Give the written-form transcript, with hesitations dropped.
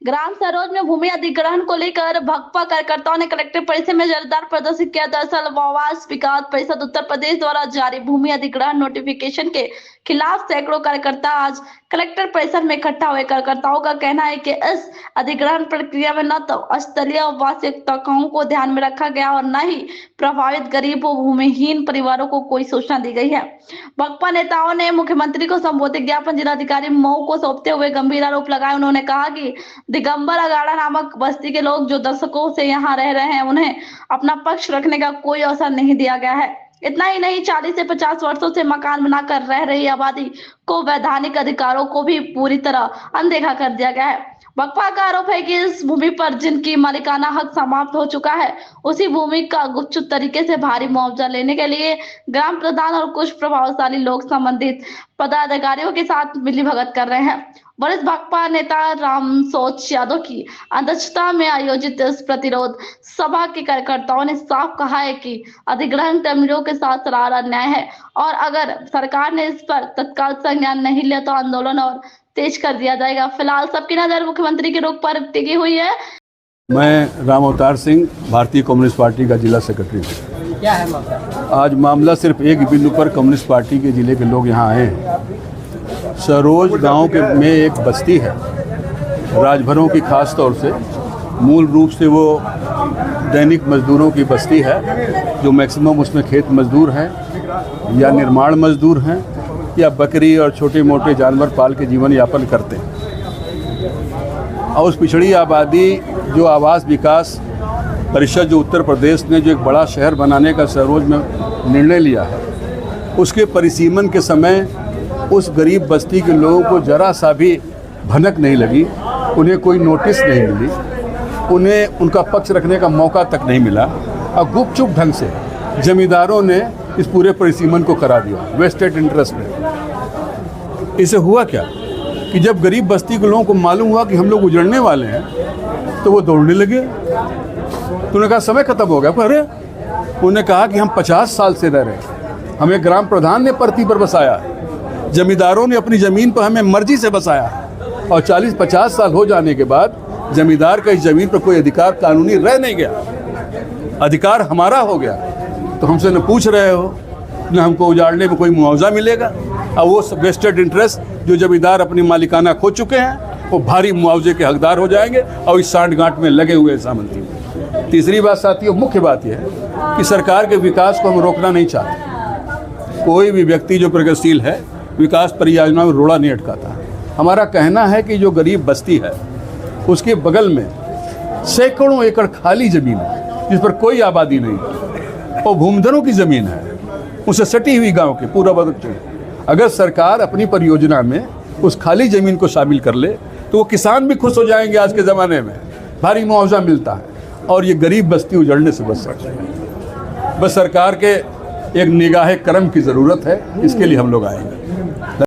ग्राम सरोज में भूमि अधिग्रहण को लेकर भाकपा कार्यकर्ताओं ने कलेक्टर परिसर में जोरदार प्रदर्शन किया। दरअसल आवास विकास परिषद उत्तर प्रदेश द्वारा जारी भूमि अधिग्रहण नोटिफिकेशन के खिलाफ सैकड़ों कार्यकर्ता आज कलेक्टर परिसर में इकट्ठा हुए। कार्यकर्ताओं का कहना है कि इस अधिग्रहण प्रक्रिया में न तो स्थलीय आवश्यकताओं को ध्यान में रखा गया और न ही प्रभावित गरीब व भूमिहीन परिवारों को कोई सूचना दी गई है। भाकपा नेताओं ने मुख्यमंत्री को संबोधित ज्ञापन जिलाधिकारी मऊ को सौंपते हुए गंभीर आरोप लगाए। उन्होंने कहा कि दिगंबर अगाड़ा नामक बस्ती के लोग जो दशकों से यहाँ रह रहे हैं, उन्हें अपना पक्ष रखने का कोई अवसर नहीं दिया गया है। इतना ही नहीं, 40 से 50 वर्षों से मकान बनाकर रह रही आबादी को वैधानिक अधिकारों को भी पूरी तरह अनदेखा कर दिया गया है। भाकपा का आरोप है कि इस भूमि पर जिनकी मालिकाना हक समाप्त हो चुका है, उसी भूमि का गुपचुप तरीके से भारी मुआवजा लेने के लिए ग्राम प्रधान और कुछ प्रभावशाली लोग संबंधित पदाधिकारियों के साथ मिलीभगत कर रहे हैं। वरिष्ठ भाकपा नेता रामसोच यादव की अध्यक्षता में आयोजित इस प्रतिरोध सभा के कार्यकर्ताओं ने साफ कहा है कि अधिग्रहण कर्मियों के साथ सराहनीय अन्याय है और अगर सरकार ने इस पर तत्काल संज्ञान नहीं लिया तो आंदोलन और तेज कर दिया जाएगा। फिलहाल सबकी नजर मुख्यमंत्री के रुख पर टिकी हुई है। मैं राम अवतार सिंह, भारतीय कम्युनिस्ट पार्टी का जिला सेक्रेटरी हूँ। क्या है मामला? आज मामला सिर्फ एक बिंदु पर कम्युनिस्ट पार्टी के जिले के लोग यहाँ आए हैं। सरोज गांव के में एक बस्ती है, राजभरों की खास तौर से, मूल रूप से वो दैनिक मजदूरों की बस्ती है, जो मैक्सिमम उसमें खेत मजदूर हैं या निर्माण मजदूर हैं या बकरी और छोटे मोटे जानवर पाल के जीवन यापन करते हैं। और उस पिछड़ी आबादी जो आवास विकास परिषद जो उत्तर प्रदेश ने जो एक बड़ा शहर बनाने का सरोज में निर्णय लिया है, उसके परिसीमन के समय उस गरीब बस्ती के लोगों को जरा सा भी भनक नहीं लगी, उन्हें कोई नोटिस नहीं मिली, उन्हें उनका पक्ष रखने का मौका तक नहीं मिला और गुपचुप ढंग से जमींदारों ने इस पूरे परिसीमन को करा दिया वेस्टेड इंटरेस्ट में। इसे हुआ क्या कि जब गरीब बस्ती के लोगों को मालूम हुआ कि हम लोग उजड़ने वाले हैं तो वो दौड़ने लगे। तो उन्होंने कहा समय खत्म हो गया। अरे उन्होंने कहा कि हम 50 साल से रह रहे हैं, हमें ग्राम प्रधान ने परती पर बसाया, जमींदारों ने अपनी ज़मीन पर हमें मर्जी से बसाया और 40-50 साल हो जाने के बाद जमींदार का इस ज़मीन पर कोई अधिकार कानूनी रह नहीं गया, अधिकार हमारा हो गया। तो हमसे न पूछ रहे हो न हमको उजाड़ने में कोई मुआवजा मिलेगा, और वो वेस्टेड इंटरेस्ट जो जमींदार अपनी मालिकाना खो चुके हैं वो भारी मुआवजे के हकदार हो जाएंगे और इस सांठ-गांठ में लगे हुए सामंती। तीसरी बात साथियों, मुख्य बात यह है कि सरकार के विकास को हम रोकना नहीं चाहते। कोई भी व्यक्ति जो प्रगतिशील है विकास परियोजना में रोड़ा नहीं अटकाता। हमारा कहना है कि जो गरीब बस्ती है उसके बगल में सैकड़ों एकड़ खाली ज़मीन है जिस पर कोई आबादी नहीं है और भूमिधरों की ज़मीन है, उसे सटी हुई गांव के पूरा बदल। अगर सरकार अपनी परियोजना में उस खाली ज़मीन को शामिल कर ले तो वो किसान भी खुश हो जाएंगे। आज के ज़माने में भारी मुआवजा मिलता है और ये गरीब बस्ती उजड़ने से बच सकती है। बस सरकार के एक निगाह करम की ज़रूरत है, इसके लिए हम लोग आएंगे।